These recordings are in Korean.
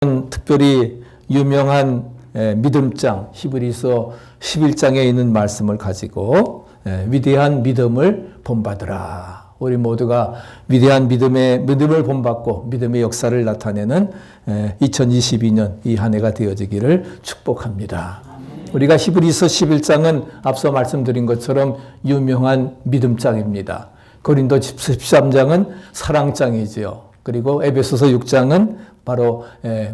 특별히 유명한 믿음장 히브리서 11장에 있는 말씀을 가지고 위대한 믿음을 본받으라. 우리 모두가 위대한 믿음을 본받고 믿음의 역사를 나타내는 2022년 이 한 해가 되어지기를 축복합니다. 우리가 히브리서 11장은 앞서 말씀드린 것처럼 유명한 믿음장입니다. 고린도 13장은 사랑장이지요. 그리고 에베소서 6장은 바로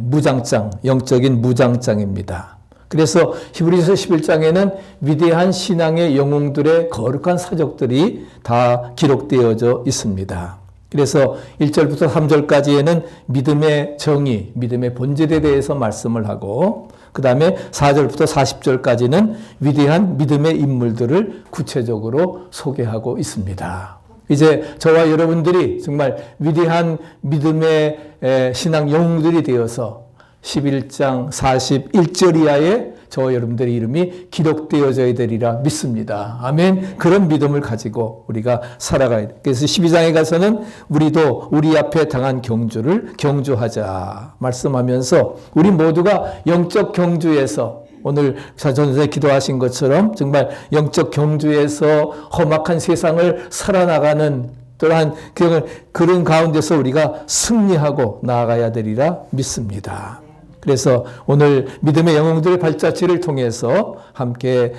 무장장, 영적인 무장장입니다. 그래서 히브리서 11장에는 위대한 신앙의 영웅들의 거룩한 사적들이 다 기록되어져 있습니다. 그래서 1절부터 3절까지에는 믿음의 정의, 믿음의 본질에 대해서 말씀을 하고 그 다음에 4절부터 40절까지는 위대한 믿음의 인물들을 구체적으로 소개하고 있습니다. 이제 저와 여러분들이 정말 위대한 믿음의 신앙 영웅들이 되어서 11장 41절 이하에 저와 여러분들의 이름이 기록되어져야 되리라 믿습니다. 아멘. 그런 믿음을 가지고 우리가 살아가야 돼. 그래서 12장에 가서는 우리도 우리 앞에 당한 경주를 경주하자 말씀하면서 우리 모두가 영적 경주에서 오늘 전선생님 기도하신 것처럼 정말 영적 경주에서 험악한 세상을 살아나가는 또한 그런 가운데서 우리가 승리하고 나아가야 되리라 믿습니다. 그래서 오늘 믿음의 영웅들의 발자취를 통해서 함께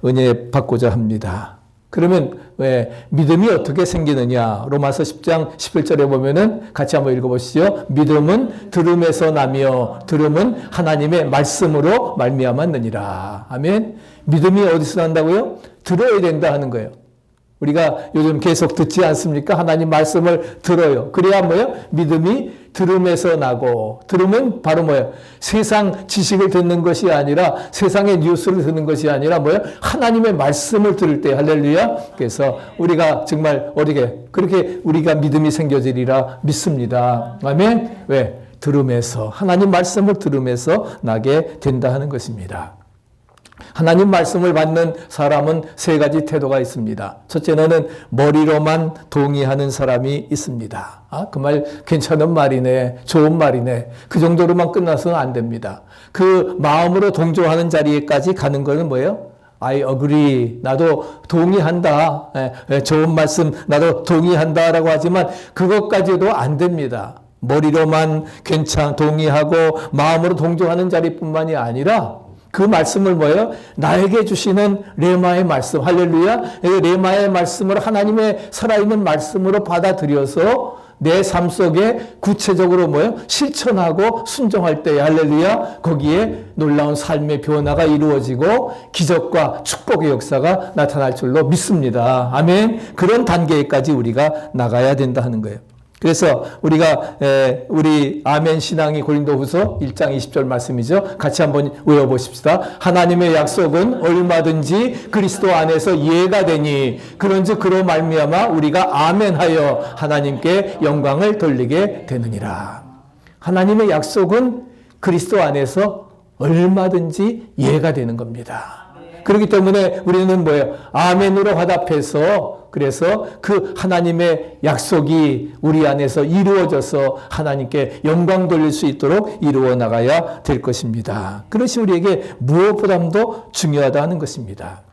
은혜 받고자 합니다. 그러면 왜 믿음이 어떻게 생기느냐? 로마서 10장 11절에 보면은 같이 한번 읽어보시죠. 믿음은 들음에서 나며 들음은 하나님의 말씀으로 말미암았느니라. 아멘. 믿음이 어디서 난다고요? 들어야 된다 하는 거예요. 우리가 요즘 계속 듣지 않습니까? 하나님 말씀을 들어요. 그래야 뭐예요? 믿음이 들음에서 나고, 들음은 바로 뭐예요? 세상 지식을 듣는 것이 아니라, 세상의 뉴스를 듣는 것이 아니라 뭐예요? 하나님의 말씀을 들을 때, 할렐루야. 그래서 우리가 정말 그렇게 우리가 믿음이 생겨지리라 믿습니다. 아멘. 왜? 들음에서, 하나님 말씀을 들음에서 나게 된다 하는 것입니다. 하나님 말씀을 받는 사람은 세 가지 태도가 있습니다. 첫째는 머리로만 동의하는 사람이 있습니다. 그 말 괜찮은 말이네, 좋은 말이네. 그 정도로만 끝나서는 안 됩니다. 그 마음으로 동조하는 자리에까지 가는 것은 뭐예요? I agree. 나도 동의한다. 좋은 말씀 나도 동의한다라고 하지만 그것까지도 안 됩니다. 머리로만 동의하고 마음으로 동조하는 자리뿐만이 아니라 그 말씀을 뭐예요? 나에게 주시는 레마의 말씀, 할렐루야. 레마의 말씀을 하나님의 살아있는 말씀으로 받아들여서 내 삶 속에 구체적으로 뭐예요? 실천하고 순종할 때, 할렐루야. 거기에 놀라운 삶의 변화가 이루어지고 기적과 축복의 역사가 나타날 줄로 믿습니다. 아멘. 그런 단계까지 우리가 나가야 된다 하는 거예요. 그래서 우리 아멘 신앙이 고린도후서 1장 20절 말씀이죠. 같이 한번 외워보십시다. 하나님의 약속은 얼마든지 그리스도 안에서 예가 되니 그런즉 그로 말미암아 우리가 아멘하여 하나님께 영광을 돌리게 되느니라. 하나님의 약속은 그리스도 안에서 얼마든지 예가 되는 겁니다. 그렇기 때문에 우리는 뭐예요? 아멘으로 화답해서 그래서 그 하나님의 약속이 우리 안에서 이루어져서 하나님께 영광 돌릴 수 있도록 이루어 나가야 될 것입니다. 그것이 우리에게 무엇보다도 중요하다는 것입니다.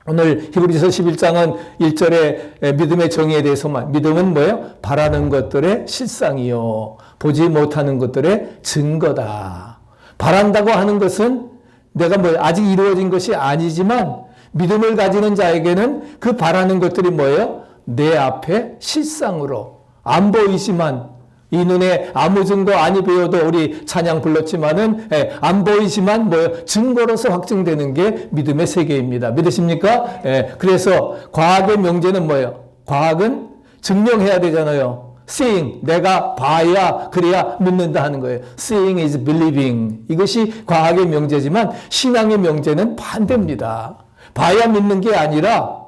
오늘 히브리서 11장은 1절에 믿음의 정의에 대해서만, 믿음은 뭐예요? 바라는 것들의 실상이요 보지 못하는 것들의 증거다. 바란다고 하는 것은 내가 아직 이루어진 것이 아니지만 믿음을 가지는 자에게는 그 바라는 것들이 뭐예요? 내 앞에 실상으로 안 보이지만 이 눈에 아무 증거 아니 보여도 우리 찬양 불렀지만은 안 보이지만 뭐예요? 증거로서 확증되는 게 믿음의 세계입니다. 믿으십니까? 그래서 과학의 명제는 뭐예요? 과학은 증명해야 되잖아요. Seeing, 내가 봐야 그래야 믿는다 하는 거예요. Seeing is believing. 이것이 과학의 명제지만 신앙의 명제는 반대입니다. 봐야 믿는 게 아니라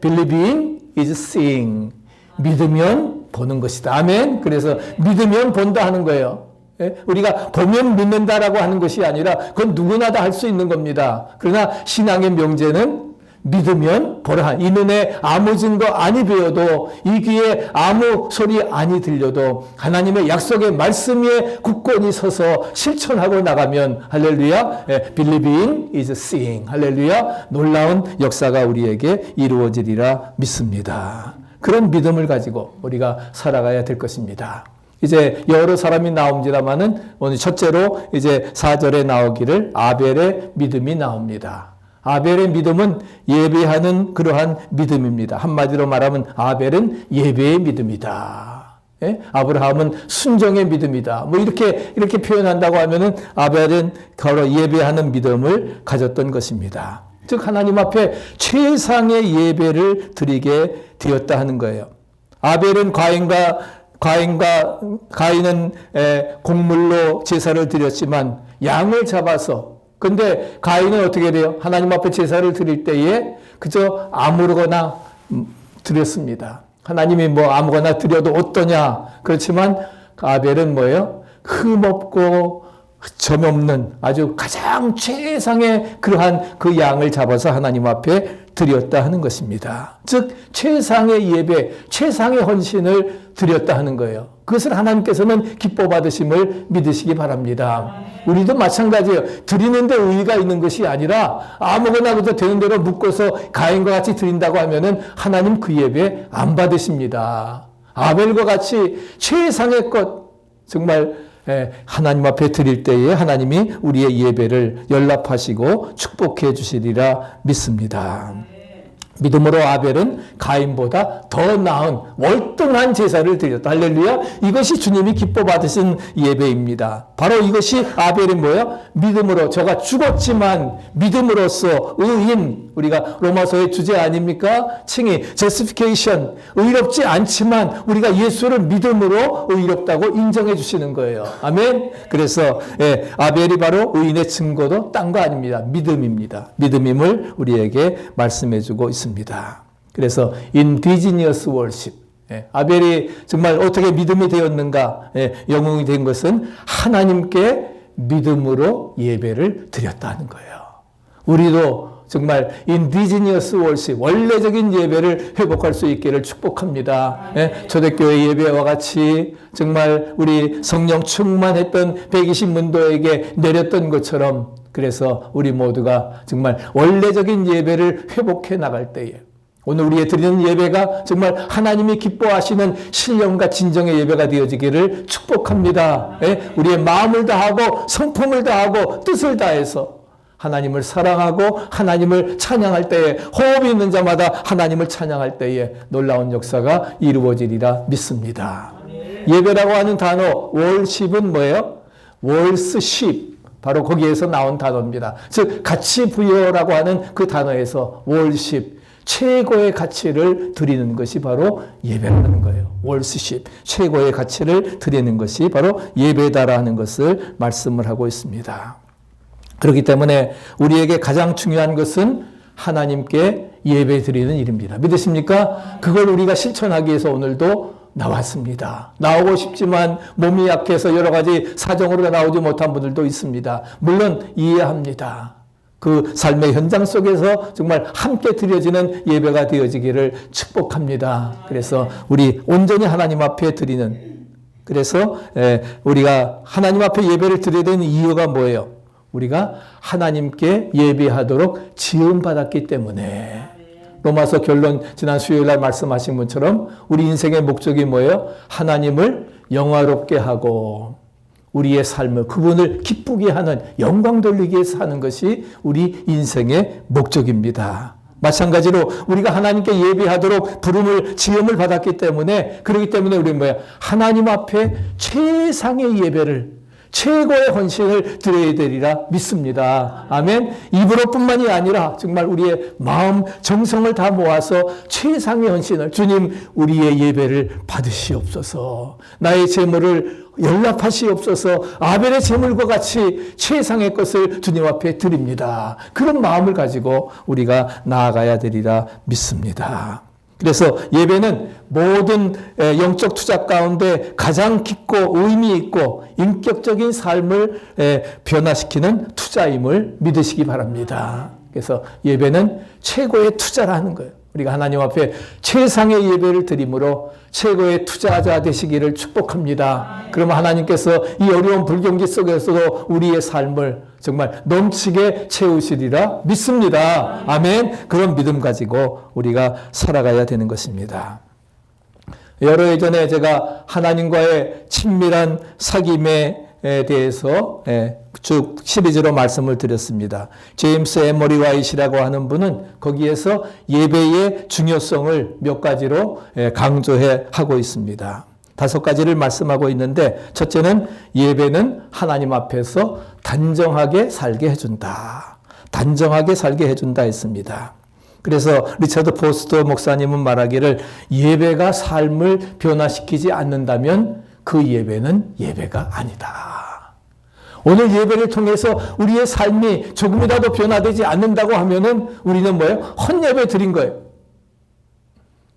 believing is seeing. 믿으면 보는 것이다. 아멘. 그래서 믿으면 본다 하는 거예요. 우리가 보면 믿는다라고 하는 것이 아니라 그건 누구나 다 할 수 있는 겁니다. 그러나 신앙의 명제는 믿으면 보라. 이 눈에 아무 증거 아니 보여도 이 귀에 아무 소리 아니 들려도 하나님의 약속의 말씀 위에 굳건히 서서 실천하고 나가면 할렐루야, believing is seeing. 할렐루야, 놀라운 역사가 우리에게 이루어지리라 믿습니다. 그런 믿음을 가지고 우리가 살아가야 될 것입니다. 이제 여러 사람이 나옵니다만은 오늘 첫째로 이제 4절에 나오기를 아벨의 믿음이 나옵니다. 아벨의 믿음은 예배하는 그러한 믿음입니다. 한마디로 말하면 아벨은 예배의 믿음이다. 예? 아브라함은 순종의 믿음이다. 뭐 이렇게 표현한다고 하면은 아벨은 바로 예배하는 믿음을 가졌던 것입니다. 즉 하나님 앞에 최상의 예배를 드리게 되었다 하는 거예요. 아벨은 가인은 곡물로 제사를 드렸지만 양을 잡아서, 근데 가인은 어떻게 돼요? 하나님 앞에 제사를 드릴 때에 그저 아무거나 드렸습니다. 하나님이 뭐 아무거나 드려도 어떠냐? 그렇지만 아벨은 뭐예요? 흠없고 점 없는 아주 가장 최상의 그러한 그 양을 잡아서 하나님 앞에 드렸다 하는 것입니다. 즉 최상의 예배, 최상의 헌신을 드렸다 하는 거예요. 그것을 하나님께서는 기뻐 받으심을 믿으시기 바랍니다. 우리도 마찬가지예요. 드리는데 의의가 있는 것이 아니라 아무거나 그저 되는 대로 묶어서 가인과 같이 드린다고 하면은 하나님 그 예배 안 받으십니다. 아벨과 같이 최상의 것 정말 하나님 앞에 드릴 때에 하나님이 우리의 예배를 연락하시고 축복해 주시리라 믿습니다. 믿음으로 아벨은 가인보다 더 나은 월등한 제사를 드렸다. 할렐루야. 이것이 주님이 기뻐 받으신 예배입니다. 바로 이것이 아벨이 뭐예요? 믿음으로, 저가 죽었지만 믿음으로써 의인, 우리가 로마서의 주제 아닙니까? 칭의, justification, 의롭지 않지만 우리가 예수를 믿음으로 의롭다고 인정해 주시는 거예요. 아멘. 그래서 아벨이 바로 의인의 증거도 딴 거 아닙니다. 믿음입니다. 믿음임을 우리에게 말씀해 주고 있습니다. 그래서 indigenous worship, 아벨이 정말 어떻게 믿음이 되었는가, 영웅이 된 것은 하나님께 믿음으로 예배를 드렸다는 거예요. 우리도 정말 indigenous worship, 원래적인 예배를 회복할 수 있기를 축복합니다. 초대교회 예배와 같이 정말 우리 성령 충만했던 120문도에게 내렸던 것처럼, 그래서 우리 모두가 정말 원래적인 예배를 회복해 나갈 때에 오늘 우리의 드리는 예배가 정말 하나님이 기뻐하시는 신령과 진정의 예배가 되어지기를 축복합니다. 우리의 마음을 다하고 성품을 다하고 뜻을 다해서 하나님을 사랑하고 하나님을 찬양할 때에, 호흡이 있는 자마다 하나님을 찬양할 때에 놀라운 역사가 이루어지리라 믿습니다. 예배라고 하는 단어 worship은 뭐예요? worship, 바로 거기에서 나온 단어입니다. 즉 가치 부여라고 하는 그 단어에서 worship, 최고의 가치를 드리는 것이 바로 예배라는 거예요. worship, 최고의 가치를 드리는 것이 바로 예배다라는 것을 말씀을 하고 있습니다. 그렇기 때문에 우리에게 가장 중요한 것은 하나님께 예배 드리는 일입니다. 믿으십니까? 그걸 우리가 실천하기 위해서 오늘도 나왔습니다. 나오고 싶지만 몸이 약해서 여러 가지 사정으로 나오지 못한 분들도 있습니다. 물론 이해합니다. 그 삶의 현장 속에서 정말 함께 드려지는 예배가 되어지기를 축복합니다. 그래서 우리 온전히 하나님 앞에 드리는, 그래서 우리가 하나님 앞에 예배를 드려야 되는 이유가 뭐예요? 우리가 하나님께 예배하도록 지음받았기 때문에. 로마서 결론 지난 수요일 날 말씀하신 것처럼 우리 인생의 목적이 뭐예요? 하나님을 영화롭게 하고 우리의 삶을, 그분을 기쁘게 하는, 영광 돌리기 위해서 하는 것이 우리 인생의 목적입니다. 마찬가지로 우리가 하나님께 예배하도록 부름을, 지음을 받았기 때문에, 그렇기 때문에 우리는 뭐야? 하나님 앞에 최상의 예배를, 최고의 헌신을 드려야 되리라 믿습니다. 아멘. 입으로뿐만이 아니라 정말 우리의 마음, 정성을 다 모아서 최상의 헌신을, 주님 우리의 예배를 받으시옵소서, 나의 재물을 연락하시옵소서, 아벨의 재물과 같이 최상의 것을 주님 앞에 드립니다. 그런 마음을 가지고 우리가 나아가야 되리라 믿습니다. 그래서 예배는 모든 영적 투자 가운데 가장 깊고 의미 있고 인격적인 삶을 변화시키는 투자임을 믿으시기 바랍니다. 그래서 예배는 최고의 투자라는 거예요. 우리가 하나님 앞에 최상의 예배를 드림으로 최고의 투자자 되시기를 축복합니다. 그러면 하나님께서 이 어려운 불경기 속에서도 우리의 삶을 정말 넘치게 채우시리라 믿습니다. 아멘. 그런 믿음 가지고 우리가 살아가야 되는 것입니다. 여러 해 전에 제가 하나님과의 친밀한 사귐에 대해서 쭉 시리즈로 말씀을 드렸습니다. 제임스 에머리 와이시라고 하는 분은 거기에서 예배의 중요성을 몇 가지로 강조해 하고 있습니다. 5가지를 말씀하고 있는데, 첫째는 예배는 하나님 앞에서 단정하게 살게 해준다. 단정하게 살게 해준다 했습니다. 그래서 리처드 포스터 목사님은 말하기를, 예배가 삶을 변화시키지 않는다면 그 예배는 예배가 아니다. 오늘 예배를 통해서 우리의 삶이 조금이라도 변화되지 않는다고 하면은 우리는 뭐예요? 헛예배 드린 거예요.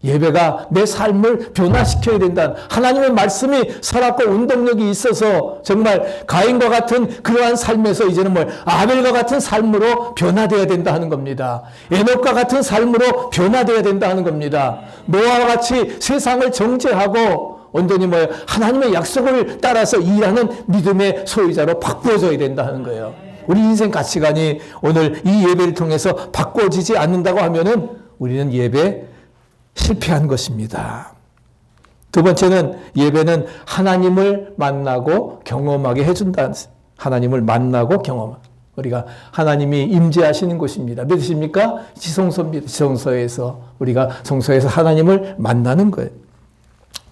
예배가 내 삶을 변화시켜야 된다. 하나님의 말씀이 살았고 운동력이 있어서 정말 가인과 같은 그러한 삶에서 이제는 뭐 아벨과 같은 삶으로 변화되어야 된다 하는 겁니다. 에녹과 같은 삶으로 변화되어야 된다 하는 겁니다. 노아와 같이 세상을 정죄하고 온전히 뭐예요? 하나님의 약속을 따라서 일하는 믿음의 소유자로 바꾸어져야 된다 하는 거예요. 우리 인생 가치관이 오늘 이 예배를 통해서 바꿔지지 않는다고 하면은 우리는 예배 실패한 것입니다. 두 번째는 예배는 하나님을 만나고 경험하게 해준다. 하나님을 만나고 경험하고. 우리가 하나님이 임재하시는 곳입니다. 믿으십니까? 지성소입니다. 지성소에서 우리가 성소에서 하나님을 만나는 거예요.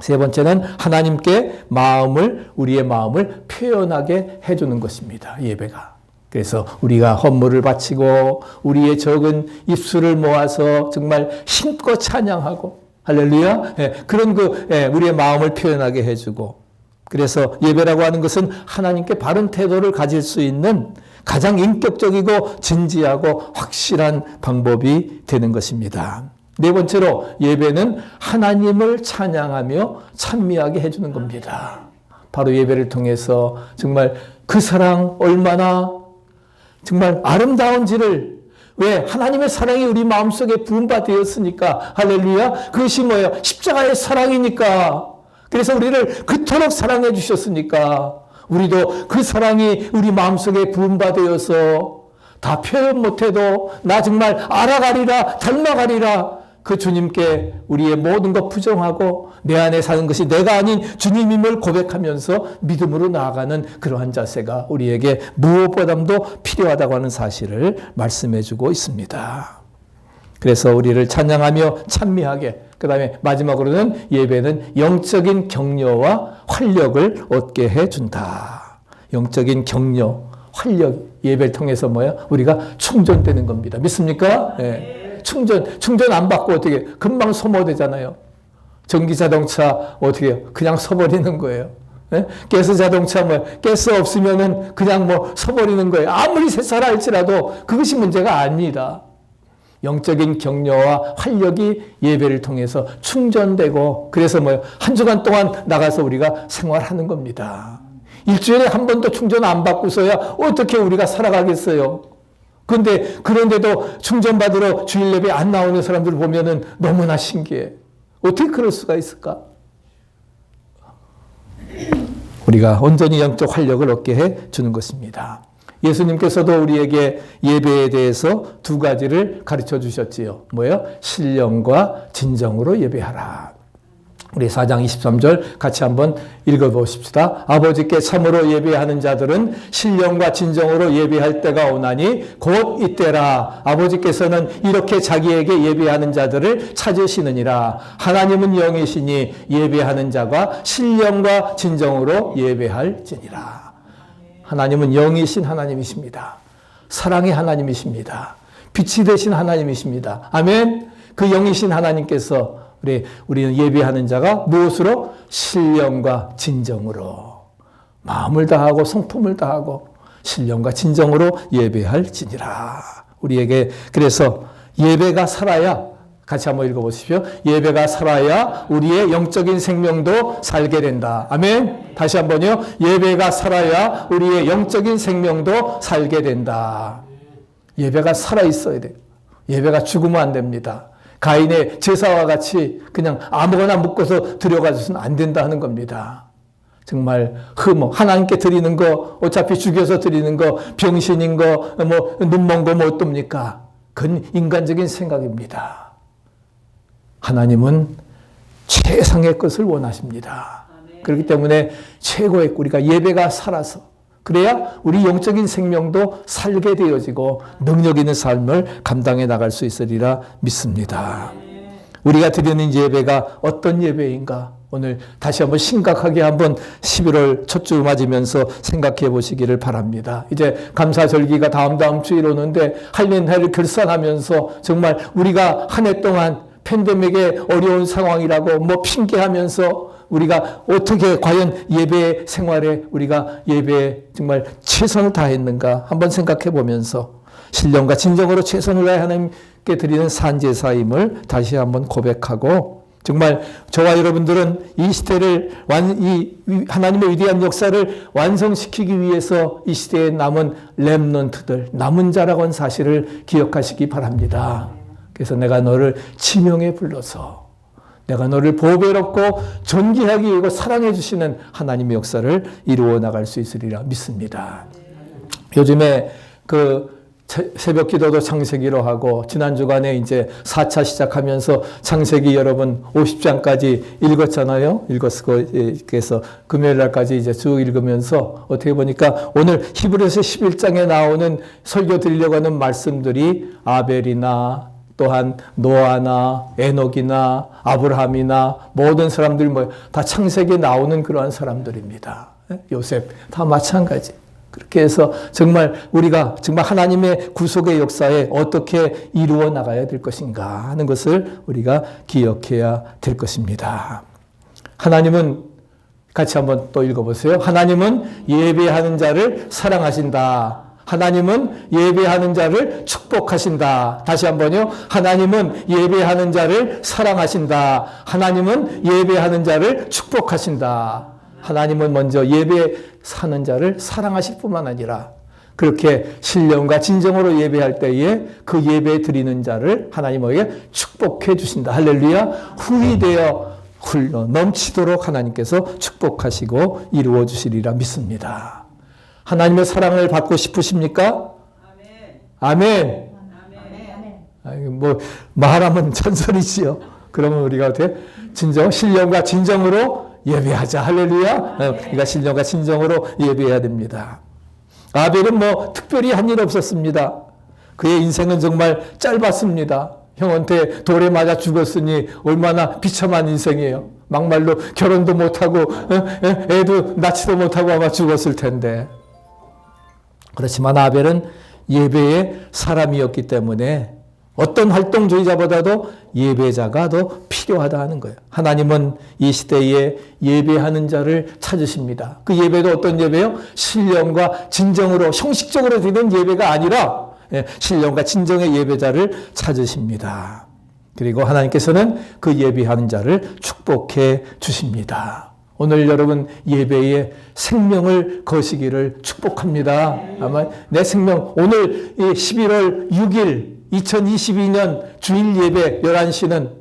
세 번째는 하나님께 우리의 마음을 표현하게 해주는 것입니다. 예배가. 그래서 우리가 헌물을 바치고 우리의 적은 입술을 모아서 정말 힘껏 찬양하고, 할렐루야. 그런 우리의 마음을 표현하게 해주고, 그래서 예배라고 하는 것은 하나님께 바른 태도를 가질 수 있는 가장 인격적이고 진지하고 확실한 방법이 되는 것입니다. 네 번째로 예배는 하나님을 찬양하며 찬미하게 해주는 겁니다. 바로 예배를 통해서 정말 그 사랑 얼마나 정말 아름다운지를, 왜? 하나님의 사랑이 우리 마음속에 부은 바 되었으니까. 할렐루야. 그것이 뭐예요? 십자가의 사랑이니까. 그래서 우리를 그토록 사랑해 주셨으니까 우리도 그 사랑이 우리 마음속에 부은 바 되어서 다 표현 못해도 나 정말 알아가리라, 닮아가리라, 그 주님께 우리의 모든 것 부정하고 내 안에 사는 것이 내가 아닌 주님임을 고백하면서 믿음으로 나아가는 그러한 자세가 우리에게 무엇보다도 필요하다고 하는 사실을 말씀해 주고 있습니다. 그래서 우리를 찬양하며 찬미하게, 그 다음에 마지막으로는 예배는 영적인 격려와 활력을 얻게 해준다. 영적인 격려, 활력, 예배를 통해서 뭐야? 우리가 충전되는 겁니다. 믿습니까? 네. 충전 안 받고 어떻게 금방 소모되잖아요. 전기자동차 어떻게 해요? 그냥 서버리는 거예요. 네? 가스 자동차 가스 없으면은 그냥 서버리는 거예요. 아무리 새차라 할지라도 그것이 문제가 아닙니다. 영적인 격려와 활력이 예배를 통해서 충전되고, 그래서 한 주간 동안 나가서 우리가 생활하는 겁니다. 일주일에 한 번도 충전 안 받고서야 어떻게 우리가 살아가겠어요? 그런데도 충전받으러 주일 예배 안 나오는 사람들 보면은 너무나 신기해. 어떻게 그럴 수가 있을까? 우리가 온전히 영적 활력을 얻게 해 주는 것입니다. 예수님께서도 우리에게 예배에 대해서 2가지를 가르쳐 주셨지요. 뭐예요? 신령과 진정으로 예배하라. 우리 4장 23절 같이 한번 읽어보십시다. 아버지께 참으로 예배하는 자들은 신령과 진정으로 예배할 때가 오나니 곧 이때라. 아버지께서는 이렇게 자기에게 예배하는 자들을 찾으시느니라. 하나님은 영이시니 예배하는 자가 신령과 진정으로 예배할지니라. 하나님은 영이신 하나님이십니다. 사랑의 하나님이십니다. 빛이 되신 하나님이십니다. 아멘. 그 영이신 하나님께서 우리는 예배하는 자가 무엇으로? 신령과 진정으로, 마음을 다하고 성품을 다하고 신령과 진정으로 예배할지니라. 우리에게 그래서 예배가 살아야, 같이 한번 읽어보십시오. 예배가 살아야 우리의 영적인 생명도 살게 된다. 아멘. 다시 한번요. 예배가 살아야 우리의 영적인 생명도 살게 된다. 예배가 살아있어야 돼요. 예배가 죽으면 안 됩니다. 가인의 제사와 같이 그냥 아무거나 묶어서 들여가서는 안 된다 하는 겁니다. 정말 하나님께 드리는 거, 어차피 죽여서 드리는 거, 병신인 거, 눈먼 거 뭐 어떻습니까? 그건 인간적인 생각입니다. 하나님은 최상의 것을 원하십니다. 그렇기 때문에 최고의 우리가 예배가 살아서 그래야 우리 영적인 생명도 살게 되어지고 능력 있는 삶을 감당해 나갈 수 있으리라 믿습니다. 우리가 드리는 예배가 어떤 예배인가? 오늘 다시 한번 심각하게 한번 11월 첫 주 맞으면서 생각해 보시기를 바랍니다. 이제 감사절기가 다음 주에 오는데 할례 해를 결산하면서 정말 우리가 한 해 동안 팬데믹의 어려운 상황이라고 핑계하면서 우리가 어떻게 과연 예배 생활에 우리가 예배에 정말 최선을 다했는가 한번 생각해 보면서 신령과 진정으로 최선을 다해 하나님께 드리는 산제사임을 다시 한번 고백하고 정말 저와 여러분들은 이 시대를 하나님의 위대한 역사를 완성시키기 위해서 이 시대에 남은 렘넌트들, 남은 자라고 하는 사실을 기억하시기 바랍니다. 그래서 내가 너를 지명에 불러서 내가 너를 보배롭고 존귀하게 여기고 사랑해 주시는 하나님의 역사를 이루어 나갈 수 있으리라 믿습니다. 요즘에 새벽 기도도 창세기로 하고 지난 주간에 이제 4차 시작하면서 창세기 여러분 50장까지 읽었잖아요. 그래서 금요일 날까지 이제 쭉 읽으면서 어떻게 보니까 오늘 히브리서 11장에 나오는 설교 드리려고 하는 말씀들이 아벨이나 또한 노아나 에녹이나 아브라함이나 모든 사람들 다 창세기에 나오는 그러한 사람들입니다. 요셉 다 마찬가지. 그렇게 해서 정말 우리가 정말 하나님의 구속의 역사에 어떻게 이루어 나가야 될 것인가 하는 것을 우리가 기억해야 될 것입니다. 하나님은 같이 한번 또 읽어보세요. 하나님은 예배하는 자를 사랑하신다. 하나님은 예배하는 자를 축복하신다. 다시 한번요. 하나님은 예배하는 자를 사랑하신다. 하나님은 예배하는 자를 축복하신다. 하나님은 먼저 예배하는 자를 사랑하실 뿐만 아니라 그렇게 신령과 진정으로 예배할 때에 그 예배 드리는 자를 하나님에게 축복해 주신다. 할렐루야. 후히되어 흘러 넘치도록 하나님께서 축복하시고 이루어 주시리라 믿습니다. 하나님의 사랑을 받고 싶으십니까? 아멘. 아멘. 말하면 전설이지요. 그러면 우리가 어떻게 신령과 진정으로 예배하자. 할렐루야. 그러니까 신령과 진정으로 예배해야 됩니다. 아벨은 특별히 한 일 없었습니다. 그의 인생은 정말 짧았습니다. 형한테 돌에 맞아 죽었으니 얼마나 비참한 인생이에요. 막말로 결혼도 못하고 애도 낳지도 못하고 아마 죽었을 텐데. 그렇지만 아벨은 예배의 사람이었기 때문에 어떤 활동주의자보다도 예배자가 더 필요하다 하는 거예요. 하나님은 이 시대에 예배하는 자를 찾으십니다. 그 예배도 어떤 예배요? 신령과 진정으로 형식적으로 드리는 예배가 아니라 신령과 진정의 예배자를 찾으십니다. 그리고 하나님께서는 그 예배하는 자를 축복해 주십니다. 오늘 여러분 예배에 생명을 거시기를 축복합니다. 아마 내 생명 오늘 11월 6일 2022년 주일 예배 11시는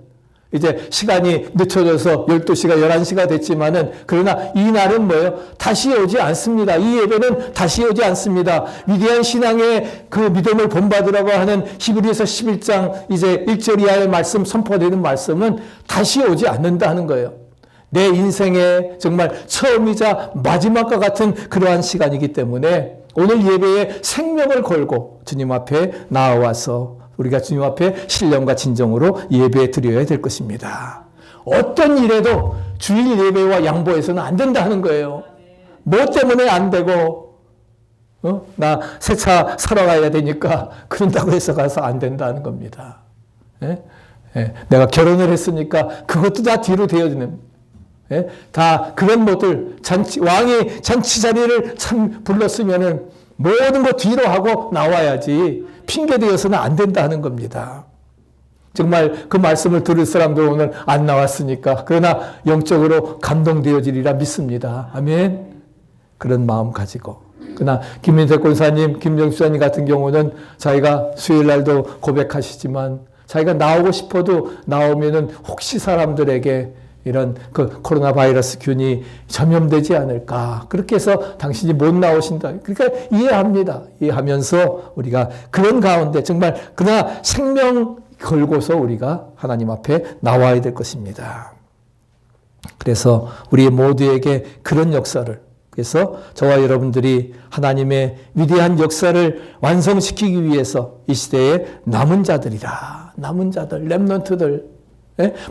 이제 시간이 늦춰져서 12시가 11시가 됐지만은 그러나 이 날은 뭐예요? 다시 오지 않습니다. 이 예배는 다시 오지 않습니다. 위대한 신앙의 그 믿음을 본받으라고 하는 히브리서 11장 이제 1절 이하의 말씀 선포되는 말씀은 다시 오지 않는다 하는 거예요. 내 인생의 정말 처음이자 마지막과 같은 그러한 시간이기 때문에 오늘 예배에 생명을 걸고 주님 앞에 나와서 우리가 주님 앞에 신령과 진정으로 예배 드려야 될 것입니다. 어떤 일에도 주일 예배와 양보해서는 안 된다 하는 거예요. 뭐 때문에 안 되고 나 새 차 사러 가야 되니까 그런다고 해서 가서 안 된다는 겁니다. 내가 결혼을 했으니까 그것도 다 뒤로 되어지는 다 그런 것들 왕이 잔치 자리를 참 불렀으면은 모든 거 뒤로 하고 나와야지 핑계대어서는 안 된다 하는 겁니다. 정말 그 말씀을 들을 사람들 오늘 안 나왔으니까 그러나 영적으로 감동되어지리라 믿습니다. 아멘. 그런 마음 가지고 그러나 김민석 권사님, 김정수 사님 같은 경우는 자기가 수요일 날도 고백하시지만 자기가 나오고 싶어도 나오면은 혹시 사람들에게 이런 그 코로나 바이러스 균이 전염되지 않을까. 그렇게 해서 당신이 못 나오신다. 그러니까 이해합니다. 이해하면서 우리가 그런 가운데 정말 그러나 생명 걸고서 우리가 하나님 앞에 나와야 될 것입니다. 그래서 우리 모두에게 그런 역사를, 그래서 저와 여러분들이 하나님의 위대한 역사를 완성시키기 위해서 이 시대에 남은 자들이라, 남은 자들, 렘넌트들,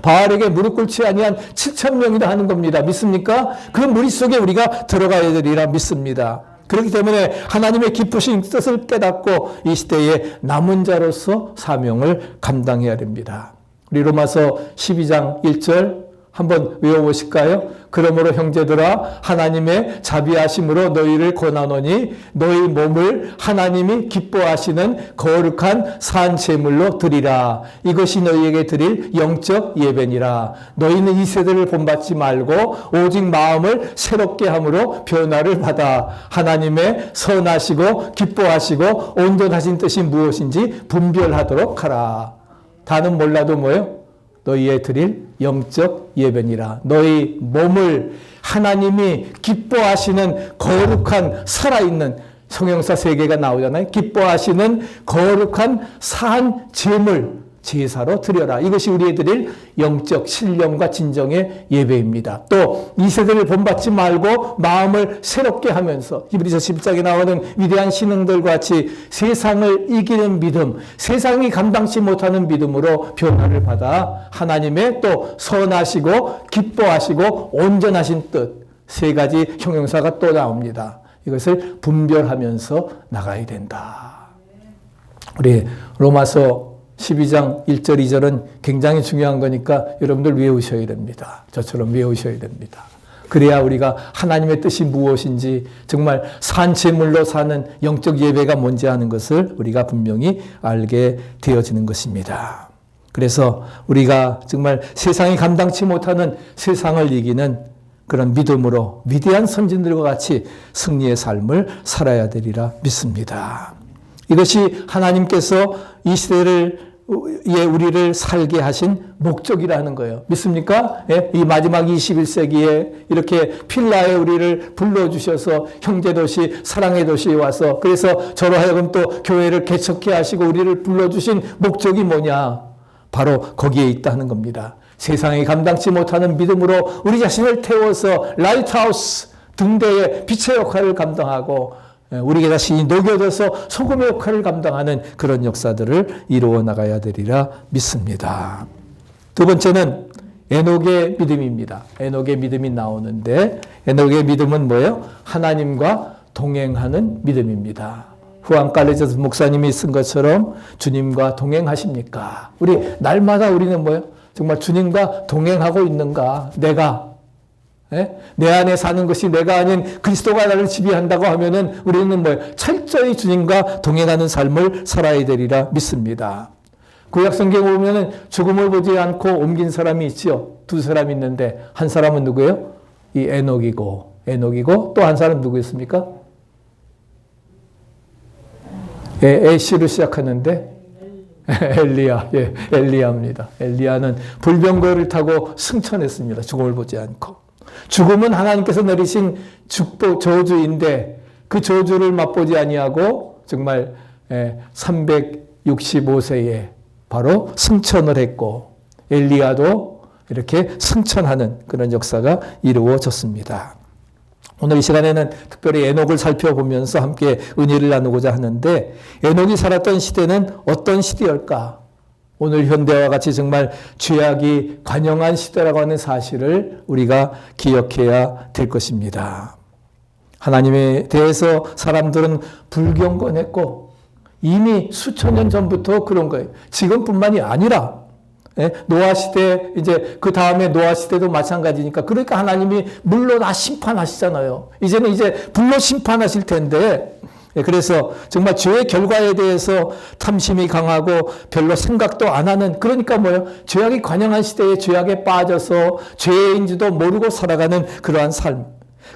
바알에게 무릎 꿇지 아니한 7,000명이나 하는 겁니다. 믿습니까? 그 무리 속에 우리가 들어가야 되리라 믿습니다. 그렇기 때문에 하나님의 기쁘신 뜻을 깨닫고 이 시대에 남은 자로서 사명을 감당해야 됩니다. 우리 로마서 12장 1절 한번 외워보실까요? 그러므로 형제들아 하나님의 자비하심으로 너희를 권하노니 너희 몸을 하나님이 기뻐하시는 거룩한 산 제물로 드리라. 이것이 너희에게 드릴 영적 예배니라. 너희는 이 세대를 본받지 말고 오직 마음을 새롭게 함으로 변화를 받아 하나님의 선하시고 기뻐하시고 온전하신 뜻이 무엇인지 분별하도록 하라. 다는 몰라도 뭐예요? 너희의 드릴 영적 예배니라. 너희 몸을 하나님이 기뻐하시는 거룩한 살아있는 성형사 3개가 나오잖아요. 기뻐하시는 거룩한 산 제물, 제사로 드려라. 이것이 우리의 드릴 영적 신령과 진정의 예배입니다. 또 이 세대를 본받지 말고 마음을 새롭게 하면서 히브리서 10장에 나오는 위대한 신앙들과 같이 세상을 이기는 믿음, 세상이 감당치 못하는 믿음으로 변화를 받아 하나님의 또 선하시고 기뻐하시고 온전하신 뜻, 3가지 형용사가 또 나옵니다. 이것을 분별하면서 나가야 된다. 우리 로마서 12장 1절 2절은 굉장히 중요한 거니까 여러분들 외우셔야 됩니다. 저처럼 외우셔야 됩니다. 그래야 우리가 하나님의 뜻이 무엇인지 정말 산채물로 사는 영적 예배가 뭔지 하는 것을 우리가 분명히 알게 되어지는 것입니다. 그래서 우리가 정말 세상이 감당치 못하는 세상을 이기는 그런 믿음으로 위대한 선진들과 같이 승리의 삶을 살아야 되리라 믿습니다. 이것이 하나님께서 이 시대를 우리를 살게 하신 목적이라는 거예요. 믿습니까? 예? 이 마지막 21세기에 이렇게 필라에 우리를 불러주셔서 형제도시, 사랑의 도시에 와서 그래서 저로 하여금 또 교회를 개척해 하시고 우리를 불러주신 목적이 뭐냐? 바로 거기에 있다는 겁니다. 세상이 감당치 못하는 믿음으로 우리 자신을 태워서 라이트하우스 등대의 빛의 역할을 감당하고 우리 자신이 녹여져서 소금의 역할을 감당하는 그런 역사들을 이루어 나가야 되리라 믿습니다. 두 번째는 에녹의 믿음입니다. 에녹의 믿음이 나오는데 에녹의 믿음은 뭐예요? 하나님과 동행하는 믿음입니다. 후안 깔레저스 목사님이 쓴 것처럼 주님과 동행하십니까? 우리 날마다 우리는 뭐예요? 정말 주님과 동행하고 있는가? 내 안에 사는 것이 내가 아닌 그리스도가 나를 지배한다고 하면은 우리는 뭐예요? 철저히 주님과 동행하는 삶을 살아야 되리라 믿습니다. 구약 성경에 보면은 죽음을 보지 않고 옮긴 사람이 있죠. 2사람 있는데 한 사람은 누구예요? 이 에녹이고 또 한 사람 누구였습니까? A씨로 시작하는데 엘리야, 엘리야입니다. 엘리야는 불병거를 타고 승천했습니다. 죽음을 보지 않고. 죽음은 하나님께서 내리신 축복, 저주인데 그 저주를 맛보지 아니하고 정말 365세에 바로 승천을 했고 엘리야도 이렇게 승천하는 그런 역사가 이루어졌습니다. 오늘 이 시간에는 특별히 에녹을 살펴보면서 함께 은혜를 나누고자 하는데 에녹이 살았던 시대는 어떤 시대일까? 오늘 현대와 같이 정말 죄악이 관영한 시대라고 하는 사실을 우리가 기억해야 될 것입니다. 하나님에 대해서 사람들은 불경건했고 이미 수천 년 전부터 그런 거예요. 지금뿐만이 아니라 노아 시대 이제 그 다음에 노아 시대도 마찬가지니까 그러니까 하나님이 물로 다 심판하시잖아요. 이제는 불로 심판하실 텐데 그래서 정말 죄의 결과에 대해서 탐심이 강하고 별로 생각도 안 하는 그러니까 뭐예요? 죄악이 관영한 시대에 죄악에 빠져서 죄인지도 모르고 살아가는 그러한 삶.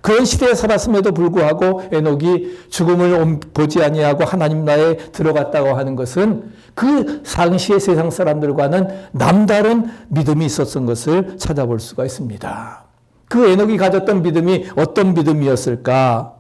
그런 시대에 살았음에도 불구하고 에녹이 죽음을 보지 아니하고 하나님 나라에 들어갔다고 하는 것은 그 당시의 세상 사람들과는 남다른 믿음이 있었던 것을 찾아볼 수가 있습니다. 그 에녹이 가졌던 믿음이 어떤 믿음이었을까?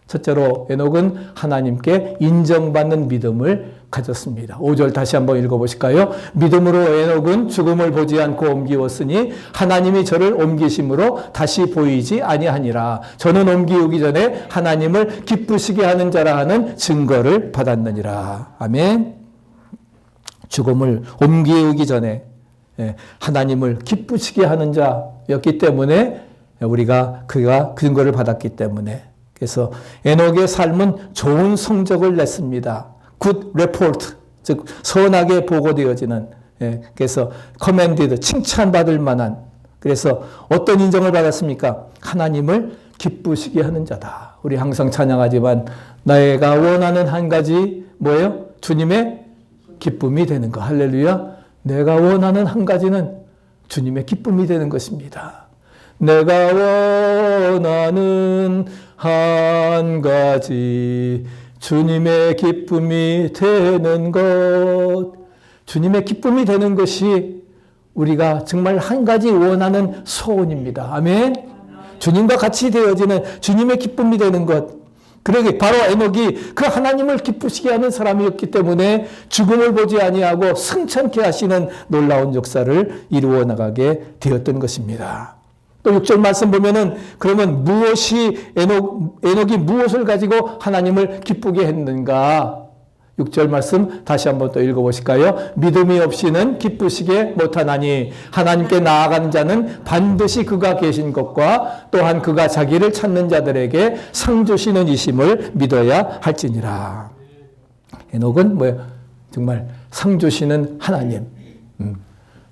첫째로 에녹은 하나님께 인정받는 믿음을 가졌습니다. 5절 다시 한번 읽어보실까요? 믿음으로 에녹은 죽음을 보지 않고 옮기었으니 하나님이 저를 옮기심으로 다시 보이지 아니하니라. 저는 옮기우기 전에 하나님을 기쁘시게 하는 자라 하는 증거를 받았느니라. 아멘. 죽음을 옮기우기 전에 하나님을 기쁘시게 하는 자였기 때문에 우리가 그가 증거를 받았기 때문에, 그래서 에녹의 삶은 좋은 성적을 냈습니다. good report, 즉 선하게 보고되어지는, 그래서 commended, 칭찬받을 만한, 그래서 어떤 인정을 받았습니까? 하나님을 기쁘시게 하는 자다. 우리 항상 찬양하지만 내가 원하는 한 가지 뭐예요? 주님의 기쁨이 되는 것. 할렐루야. 내가 원하는 한 가지는 주님의 기쁨이 되는 것입니다. 내가 원하는 한 가지 주님의 기쁨이 되는 것. 주님의 기쁨이 되는 것이 우리가 정말 한 가지 원하는 소원입니다. 아멘. 주님과 같이 되어지는 주님의 기쁨이 되는 것. 그러게 바로 에녹이 그 하나님을 기쁘시게 하는 사람이었기 때문에 죽음을 보지 아니하고 승천케 하시는 놀라운 역사를 이루어 나가게 되었던 것입니다. 또 6절 말씀 보면은 그러면 에녹이 무엇을 가지고 하나님을 기쁘게 했는가? 6절 말씀 다시 한번 또 읽어보실까요? 믿음이 없이는 기쁘시게 못하나니 하나님께 나아가는 자는 반드시 그가 계신 것과 또한 그가 자기를 찾는 자들에게 상 주시는 이심을 믿어야 할지니라. 에녹은 뭐예요? 정말 상 주시는 하나님,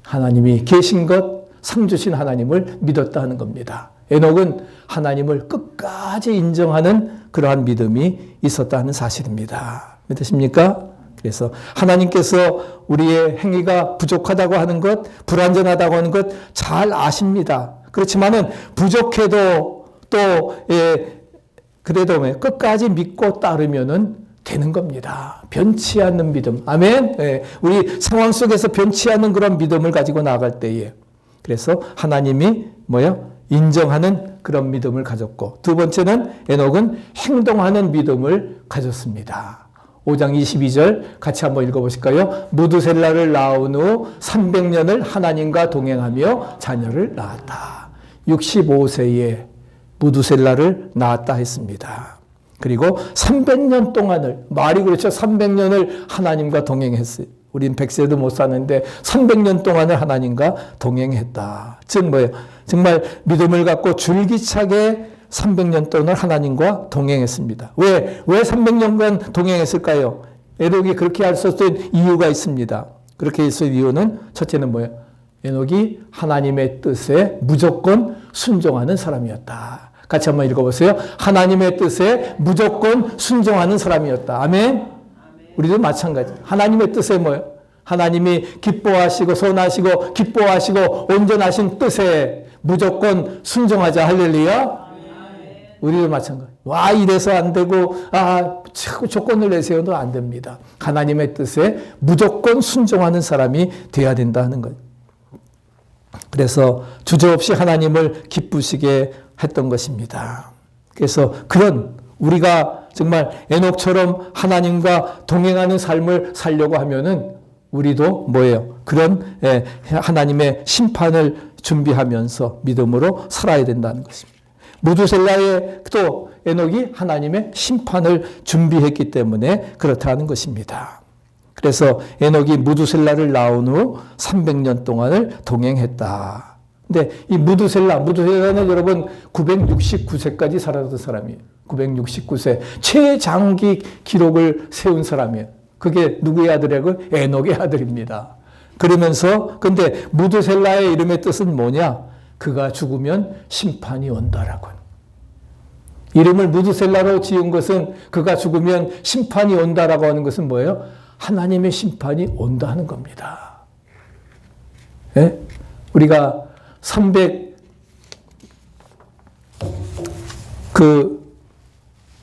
하나님이 계신 것, 상 주신 하나님을 믿었다 하는 겁니다. 에녹은 하나님을 끝까지 인정하는 그러한 믿음이 있었다 하는 사실입니다. 믿으십니까? 그래서 하나님께서 우리의 행위가 부족하다고 하는 것, 불완전하다고 하는 것 잘 아십니다. 그렇지만은 부족해도 또 그래도 끝까지 믿고 따르면은 되는 겁니다. 변치 않는 믿음. 아멘. 우리 상황 속에서 변치 않는 그런 믿음을 가지고 나아갈 때에, 그래서 하나님이 뭐요? 인정하는 그런 믿음을 가졌고, 두 번째는 에녹은 행동하는 믿음을 가졌습니다. 5장 22절 같이 한번 읽어보실까요? 무두셀라를 낳은 후 300년을 하나님과 동행하며 자녀를 낳았다. 65세에 무두셀라를 낳았다 했습니다. 그리고 300년 동안을, 말이 그렇죠. 300년을 하나님과 동행했어요. 우린 100세도 못 사는데 300년 동안을 하나님과 동행했다. 즉 뭐예요? 정말 믿음을 갖고 줄기차게 300년 동안 하나님과 동행했습니다. 왜 300년간 동행했을까요? 에녹이 그렇게 할 수 있었던 이유가 있습니다. 그렇게 했을 이유는 첫째는 뭐예요? 에녹이 하나님의 뜻에 무조건 순종하는 사람이었다. 같이 한번 읽어보세요. 하나님의 뜻에 무조건 순종하는 사람이었다. 아멘. 우리도 마찬가지. 하나님의 뜻에 뭐예요? 하나님이 기뻐하시고 선하시고 기뻐하시고 온전하신 뜻에 무조건 순종하자. 할렐루야. 우리도 마찬가지. 와, 이래서 안 되고, 자꾸 조건을 내세워도 안 됩니다. 하나님의 뜻에 무조건 순종하는 사람이 되어야 된다 하는 거예요. 그래서 주저없이 하나님을 기쁘시게 했던 것입니다. 그래서 그런 우리가 정말 에녹처럼 하나님과 동행하는 삶을 살려고 하면은 우리도 뭐예요? 그런 하나님의 심판을 준비하면서 믿음으로 살아야 된다는 것입니다. 무두셀라의 또 에녹이 하나님의 심판을 준비했기 때문에 그렇다는 것입니다. 그래서 에녹이 무두셀라를 낳은 후 300년 동안을 동행했다. 근데 이 무두셀라는 여러분 969세까지 살았던 사람이에요. 969세 최장기 기록을 세운 사람이에요. 그게 누구의 아들이라고? 에녹의 아들입니다. 그러면서 근데 무두셀라의 이름의 뜻은 뭐냐? 그가 죽으면 심판이 온다라고. 이름을 무두셀라로 지은 것은 그가 죽으면 심판이 온다라고 하는 것은 뭐예요? 하나님의 심판이 온다 하는 겁니다. 우리가 그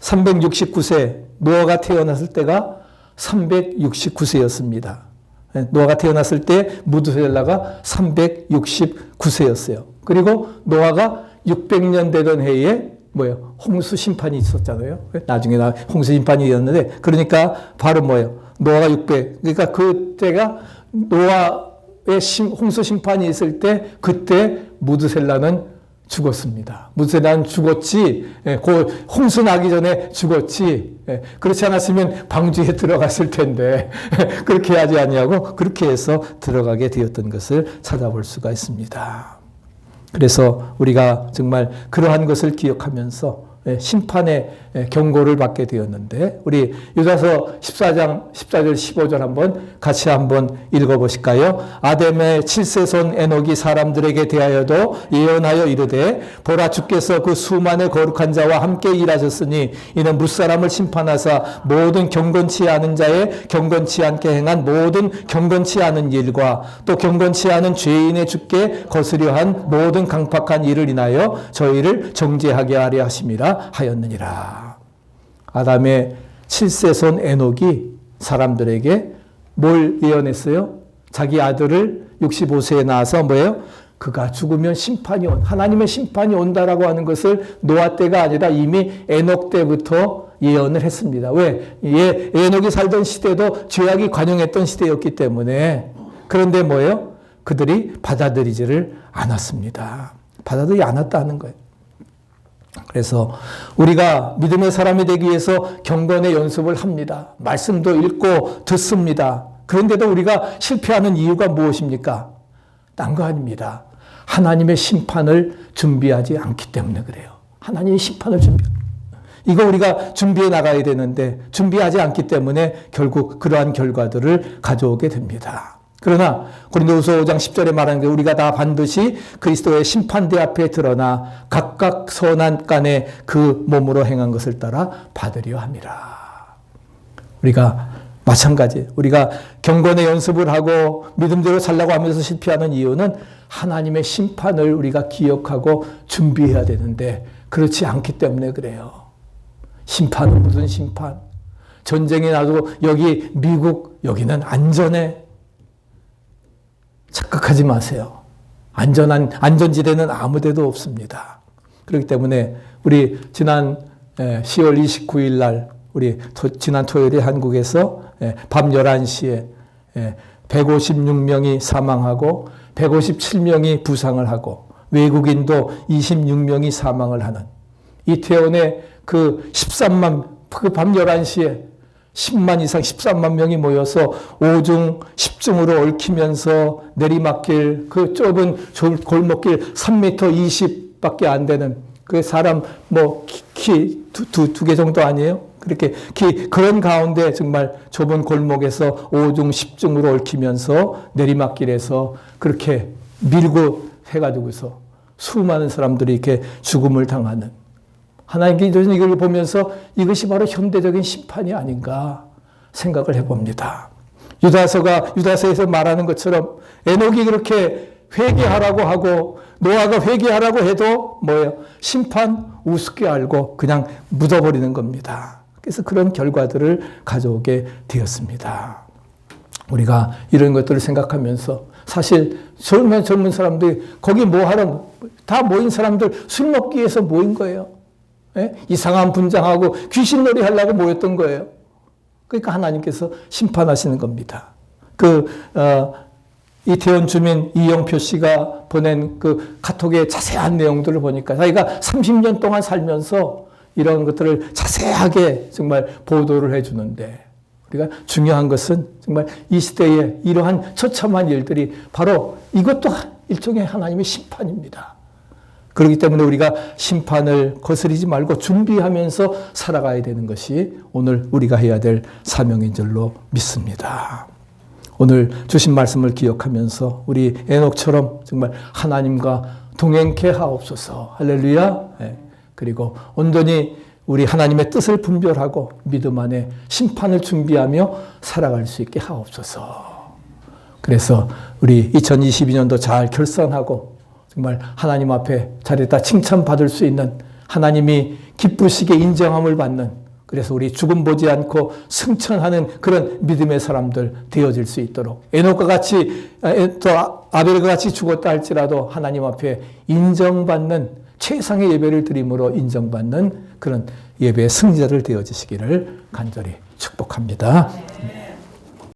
369세 노아가 태어났을 때가 369세였습니다. 노아가 태어났을 때 무드셀라가 369세였어요. 그리고 노아가 600년 되던 해에 뭐예요? 홍수 심판이 있었잖아요. 나중에 홍수 심판이 있었는데, 그러니까 바로 뭐예요? 노아가 600. 그러니까 그때가 노아의 홍수 심판이 있을 때, 그때 무드셀라는 죽었습니다. 무드셀라는 죽었지, 그 홍수 나기 전에 죽었지. 그렇지 않았으면 방주에 들어갔을 텐데 그렇게 하지 아니하고 그렇게 해서 들어가게 되었던 것을 찾아볼 수가 있습니다. 그래서 우리가 정말 그러한 것을 기억하면서 심판의 경고를 받게 되었는데, 우리 유다서 14장 14절 15절 같이 한번 읽어보실까요? 아담의 7세손 에녹이 사람들에게 대하여도 예언하여 이르되, 보라, 주께서 그 수많은 거룩한 자와 함께 일하셨으니 이는 무사람을 심판하사 모든 경건치 않은 자의 경건치 않게 행한 모든 경건치 않은 일과 또 경건치 않은 죄인의 주께 거스려 한 모든 강팍한 일을 인하여 저희를 정죄하게 하려 하심이라 하였느니라. 아담의 7세손 에녹이 사람들에게 뭘 예언했어요? 자기 아들을 65세에 낳아서 뭐예요? 그가 죽으면 하나님의 심판이 온다라고 하는 것을 노아 때가 아니라 이미 에녹 때부터 예언을 했습니다. 왜? 에녹이 살던 시대도 죄악이 관영했던 시대였기 때문에. 그런데 뭐예요? 그들이 받아들이지를 않았습니다. 받아들이지 않았다는 거예요. 그래서 우리가 믿음의 사람이 되기 위해서 경건의 연습을 합니다. 말씀도 읽고 듣습니다. 그런데도 우리가 실패하는 이유가 무엇입니까? 딴 거 아닙니다. 하나님의 심판을 준비하지 않기 때문에 그래요. 하나님의 심판을 이거 우리가 준비해 나가야 되는데 준비하지 않기 때문에 결국 그러한 결과들을 가져오게 됩니다. 그러나 고린도후서 5장 10절에 말하는 게, 우리가 다 반드시 그리스도의 심판대 앞에 드러나 각각 선한 간에 그 몸으로 행한 것을 따라 받으려 함이라. 우리가 마찬가지, 우리가 경건의 연습을 하고 믿음대로 살라고 하면서 실패하는 이유는 하나님의 심판을 우리가 기억하고 준비해야 되는데 그렇지 않기 때문에 그래요. 심판은 무슨 심판? 전쟁이 나도 여기 미국 여기는 안전해. 착각하지 마세요. 안전지대는 아무 데도 없습니다. 그렇기 때문에 우리 지난 10월 29일 날, 우리 지난 토요일에 한국에서 밤 11시에 156명이 사망하고 157명이 부상을 하고 외국인도 26명이 사망을 하는 이태원의 그 13만, 그 밤 11시에 10만 이상 13만 명이 모여서 5중 10중으로 얽히면서 내리막길, 그 좁은 골목길 3m 20밖에 안 되는 그 사람 키 두 개 정도 아니에요? 그렇게 그런 가운데 정말 좁은 골목에서 5중 10중으로 얽히면서 내리막길에서 그렇게 밀고 해가지고서 수많은 사람들이 이렇게 죽음을 당하는, 하나님께 이걸 보면서 이것이 바로 현대적인 심판이 아닌가 생각을 해봅니다. 유다서에서 말하는 것처럼 에녹이 그렇게 회개하라고 하고 노아가 회개하라고 해도 뭐예요? 심판 우습게 알고 그냥 묻어버리는 겁니다. 그래서 그런 결과들을 가져오게 되었습니다. 우리가 이런 것들을 생각하면서 사실 젊은 사람들이 거기 뭐 하러, 다 모인 사람들 술 먹기 위해서 모인 거예요. 이상한 분장하고 귀신놀이 하려고 모였던 거예요. 그러니까 하나님께서 심판하시는 겁니다. 이태원 주민 이영표 씨가 보낸 그 카톡의 자세한 내용들을 보니까 자기가 30년 동안 살면서 이런 것들을 자세하게 정말 보도를 해주는데, 우리가 중요한 것은 정말 이 시대에 이러한 처참한 일들이 바로 이것도 일종의 하나님의 심판입니다. 그렇기 때문에 우리가 심판을 거스르지 말고 준비하면서 살아가야 되는 것이 오늘 우리가 해야 될 사명인 줄로 믿습니다. 오늘 주신 말씀을 기억하면서 우리 에녹처럼 정말 하나님과 동행케 하옵소서. 할렐루야. 그리고 온전히 우리 하나님의 뜻을 분별하고 믿음 안에 심판을 준비하며 살아갈 수 있게 하옵소서. 그래서 우리 2022년도 잘 결산하고 정말 하나님 앞에 자리에다 칭찬받을 수 있는, 하나님이 기쁘시게 인정함을 받는, 그래서 우리 죽음 보지 않고 승천하는 그런 믿음의 사람들 되어질 수 있도록, 에녹과 같이 또 아벨과 같이 죽었다 할지라도 하나님 앞에 인정받는, 최상의 예배를 드림으로 인정받는 그런 예배의 승자들 되어지시기를 간절히 축복합니다.